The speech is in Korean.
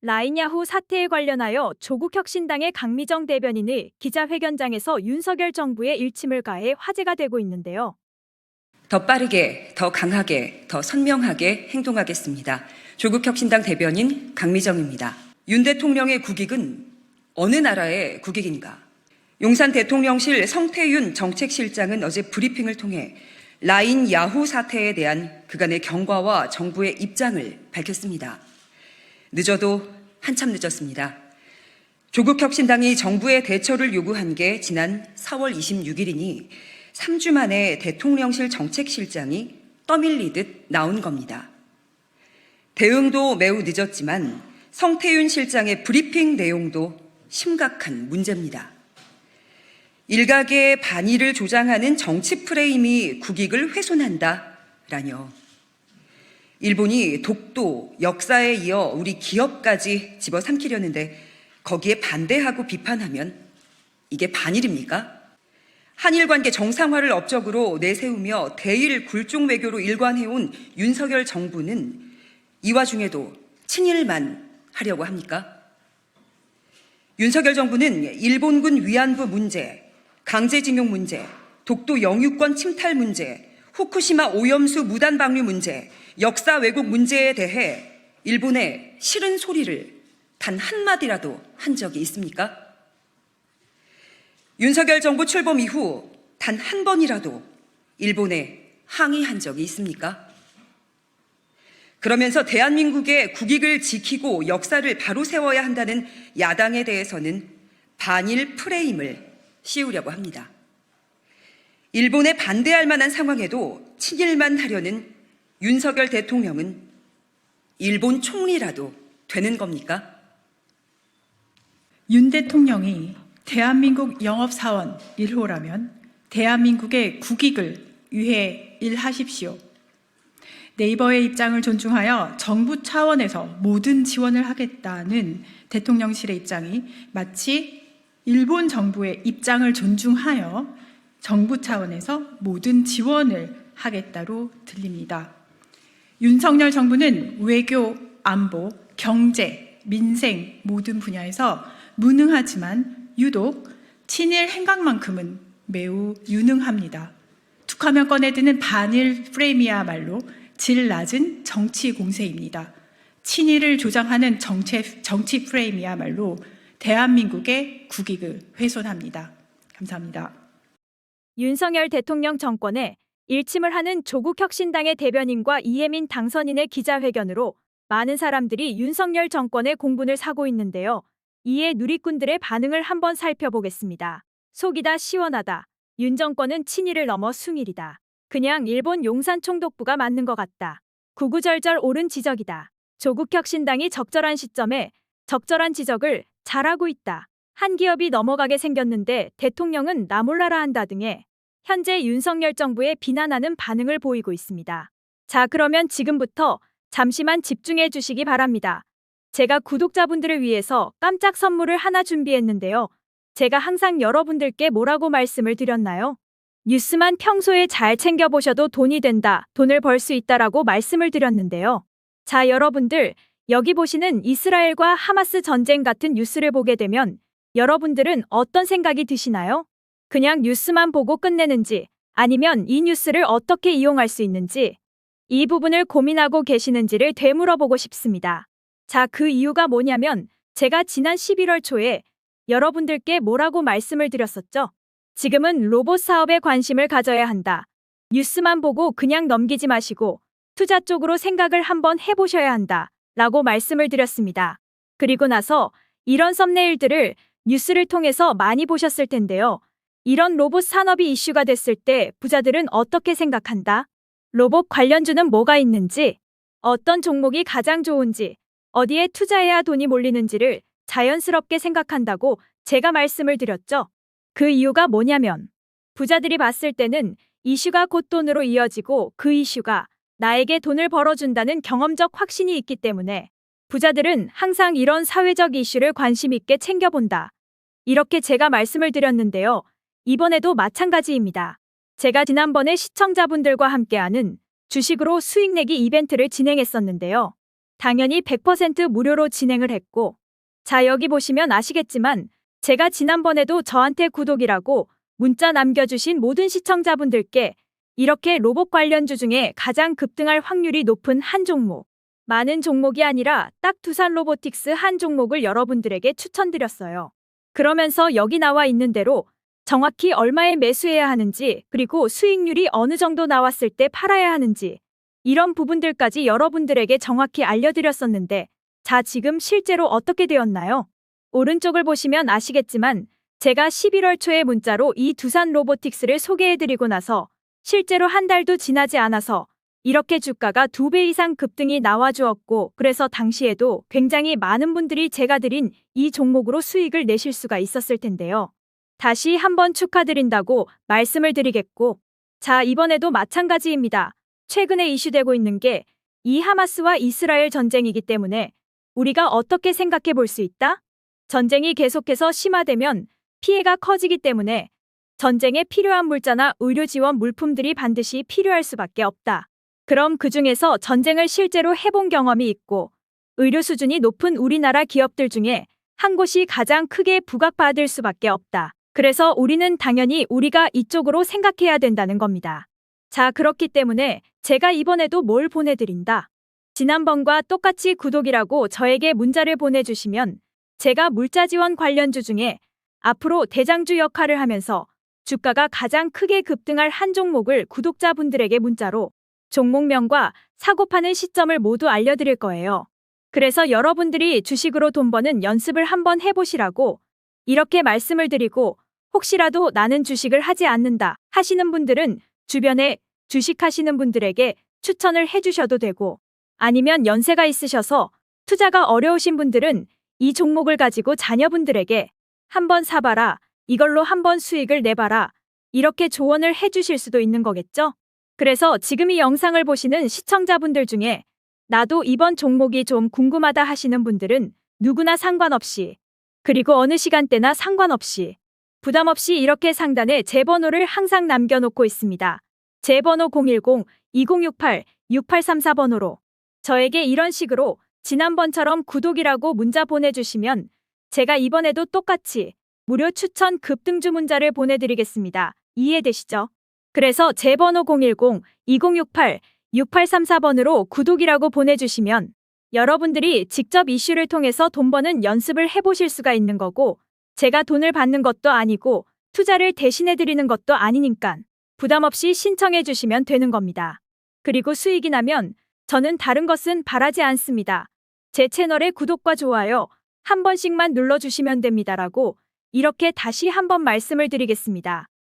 라인야후 사태에 관련하여 조국혁신당의 강미정 대변인이 기자회견장에서 윤석열 정부의 일침을 가해 화제가 되고 있는데요. 더 빠르게, 더 강하게, 더 선명하게 행동하겠습니다. 조국혁신당 대변인 강미정입니다. 윤 대통령의 국익은 어느 나라의 국익인가? 용산 대통령실 성태윤 정책실장은 어제 브리핑을 통해 라인 야후 사태에 대한 그간의 경과와 정부의 입장을 밝혔습니다. 늦어도 한참 늦었습니다. 조국혁신당이 정부의 대처를 요구한 게 지난 4월 26일이니 3주 만에 대통령실 정책실장이 떠밀리듯 나온 겁니다. 대응도 매우 늦었지만 성태윤 실장의 브리핑 내용도 심각한 문제입니다. 일각의 반의를 조장하는 정치 프레임이 국익을 훼손한다라뇨. 일본이 독도, 역사에 이어 우리 기업까지 집어삼키려는데 거기에 반대하고 비판하면 이게 반일입니까? 한일 관계 정상화를 업적으로 내세우며 대일 굴종 외교로 일관해온 윤석열 정부는 이 와중에도 친일만 하려고 합니까? 윤석열 정부는 일본군 위안부 문제, 강제징용 문제, 독도 영유권 침탈 문제, 후쿠시마 오염수 무단 방류 문제, 역사 왜곡 문제에 대해 일본에 싫은 소리를 단 한마디라도 한 적이 있습니까? 윤석열 정부 출범 이후 단 한 번이라도 일본에 항의한 적이 있습니까? 그러면서 대한민국의 국익을 지키고 역사를 바로 세워야 한다는 야당에 대해서는 반일 프레임을 씌우려고 합니다. 일본에 반대할 만한 상황에도 친일만 하려는 윤석열 대통령은 일본 총리라도 되는 겁니까? 윤 대통령이 대한민국 영업사원 1호라면 대한민국의 국익을 위해 일하십시오. 네이버의 입장을 존중하여 정부 차원에서 모든 지원을 하겠다는 대통령실의 입장이 마치 일본 정부의 입장을 존중하여 정부 차원에서 모든 지원을 하겠다로 들립니다. 윤석열 정부는 외교, 안보, 경제, 민생 모든 분야에서 무능하지만 유독 친일 행각만큼은 매우 유능합니다. 툭하면 꺼내드는 반일 프레임이야말로 질 낮은 정치 공세입니다. 친일을 조장하는 정치 프레임이야말로 대한민국의 국익을 훼손합니다. 감사합니다. 윤석열 대통령 정권에 일침을 하는 조국혁신당의 대변인과 이혜민 당선인의 기자회견으로 많은 사람들이 윤석열 정권의 공분을 사고 있는데요. 이에 누리꾼들의 반응을 한번 살펴보겠습니다. 속이 다 시원하다. 윤 정권은 친일을 넘어 숭일이다. 그냥 일본 용산 총독부가 맞는 것 같다. 구구절절 옳은 지적이다. 조국혁신당이 적절한 시점에 적절한 지적을 잘하고 있다. 한 기업이 넘어가게 생겼는데 대통령은 나 몰라라 한다 등의 현재 윤석열 정부에 비난하는 반응을 보이고 있습니다. 자, 그러면 지금부터 잠시만 집중해 주시기 바랍니다. 제가 구독자분들을 위해서 깜짝 선물을 하나 준비했는데요. 제가 항상 여러분들께 뭐라고 말씀을 드렸나요? 뉴스만 평소에 잘 챙겨보셔도 돈이 된다, 돈을 벌 수 있다라고 말씀을 드렸는데요. 자, 여러분들, 여기 보시는 이스라엘과 하마스 전쟁 같은 뉴스를 보게 되면 여러분들은 어떤 생각이 드시나요? 그냥 뉴스만 보고 끝내는지 아니면 이 뉴스를 어떻게 이용할 수 있는지 이 부분을 고민하고 계시는지를 되물어보고 싶습니다. 자, 그 이유가 뭐냐면 제가 지난 11월 초에 여러분들께 뭐라고 말씀을 드렸었죠? 지금은 로봇 사업에 관심을 가져야 한다. 뉴스만 보고 그냥 넘기지 마시고 투자 쪽으로 생각을 한번 해보셔야 한다. 라고 말씀을 드렸습니다. 그리고 나서 이런 썸네일들을 뉴스를 통해서 많이 보셨을 텐데요. 이런 로봇 산업이 이슈가 됐을 때 부자들은 어떻게 생각한다? 로봇 관련주는 뭐가 있는지, 어떤 종목이 가장 좋은지, 어디에 투자해야 돈이 몰리는지를 자연스럽게 생각한다고 제가 말씀을 드렸죠. 그 이유가 뭐냐면 부자들이 봤을 때는 이슈가 곧 돈으로 이어지고 그 이슈가 나에게 돈을 벌어준다는 경험적 확신이 있기 때문에 부자들은 항상 이런 사회적 이슈를 관심 있게 챙겨본다. 이렇게 제가 말씀을 드렸는데요. 이번에도 마찬가지입니다. 제가 지난번에 시청자분들과 함께하는 주식으로 수익 내기 이벤트를 진행했었는데요. 당연히 100% 무료로 진행을 했고, 자, 여기 보시면 아시겠지만 제가 지난번에도 저한테 구독이라고 문자 남겨주신 모든 시청자분들께 이렇게 로봇 관련주 중에 가장 급등할 확률이 높은 한 종목, 많은 종목이 아니라 딱 두산 로보틱스 한 종목을 여러분들에게 추천드렸어요. 그러면서 여기 나와 있는 대로 정확히 얼마에 매수해야 하는지, 그리고 수익률이 어느 정도 나왔을 때 팔아야 하는지, 이런 부분들까지 여러분들에게 정확히 알려드렸었는데, 자, 지금 실제로 어떻게 되었나요? 오른쪽을 보시면 아시겠지만 제가 11월 초에 문자로 이 두산 로보틱스를 소개해드리고 나서 실제로 한 달도 지나지 않아서 이렇게 주가가 2배 이상 급등이 나와주었고, 그래서 당시에도 굉장히 많은 분들이 제가 드린 이 종목으로 수익을 내실 수가 있었을 텐데요. 다시 한번 축하드린다고 말씀을 드리겠고, 자, 이번에도 마찬가지입니다. 최근에 이슈되고 있는 게 이 하마스와 이스라엘 전쟁이기 때문에 우리가 어떻게 생각해 볼 수 있다? 전쟁이 계속해서 심화되면 피해가 커지기 때문에 전쟁에 필요한 물자나 의료 지원 물품들이 반드시 필요할 수밖에 없다. 그럼 그 중에서 전쟁을 실제로 해본 경험이 있고 의료 수준이 높은 우리나라 기업들 중에 한 곳이 가장 크게 부각받을 수밖에 없다. 그래서 우리는 당연히 우리가 이쪽으로 생각해야 된다는 겁니다. 자, 그렇기 때문에 제가 이번에도 뭘 보내드린다. 지난번과 똑같이 구독이라고 저에게 문자를 보내주시면 제가 물자 지원 관련주 중에 앞으로 대장주 역할을 하면서 주가가 가장 크게 급등할 한 종목을 구독자분들에게 문자로 종목명과 사고 파는 시점을 모두 알려드릴 거예요. 그래서 여러분들이 주식으로 돈 버는 연습을 한번 해보시라고 이렇게 말씀을 드리고, 혹시라도 나는 주식을 하지 않는다 하시는 분들은 주변에 주식하시는 분들에게 추천을 해주셔도 되고, 아니면 연세가 있으셔서 투자가 어려우신 분들은 이 종목을 가지고 자녀분들에게 한번 사봐라, 이걸로 한번 수익을 내봐라, 이렇게 조언을 해주실 수도 있는 거겠죠? 그래서 지금 이 영상을 보시는 시청자분들 중에 나도 이번 종목이 좀 궁금하다 하시는 분들은 누구나 상관없이, 그리고 어느 시간대나 상관없이 부담 없이 이렇게 상단에 제 번호를 항상 남겨놓고 있습니다. 제 번호 010-2068-6834번호로 저에게 이런 식으로 지난번처럼 구독이라고 문자 보내주시면 제가 이번에도 똑같이 무료 추천 급등주 문자를 보내드리겠습니다. 이해되시죠? 그래서 제 번호 010-2068-6834번으로 구독이라고 보내주시면 여러분들이 직접 이슈를 통해서 돈 버는 연습을 해보실 수가 있는 거고, 제가 돈을 받는 것도 아니고 투자를 대신해드리는 것도 아니니까 부담 없이 신청해 주시면 되는 겁니다. 그리고 수익이 나면 저는 다른 것은 바라지 않습니다. 제 채널의 구독과 좋아요 한 번씩만 눌러주시면 됩니다라고 이렇게 다시 한번 말씀을 드리겠습니다.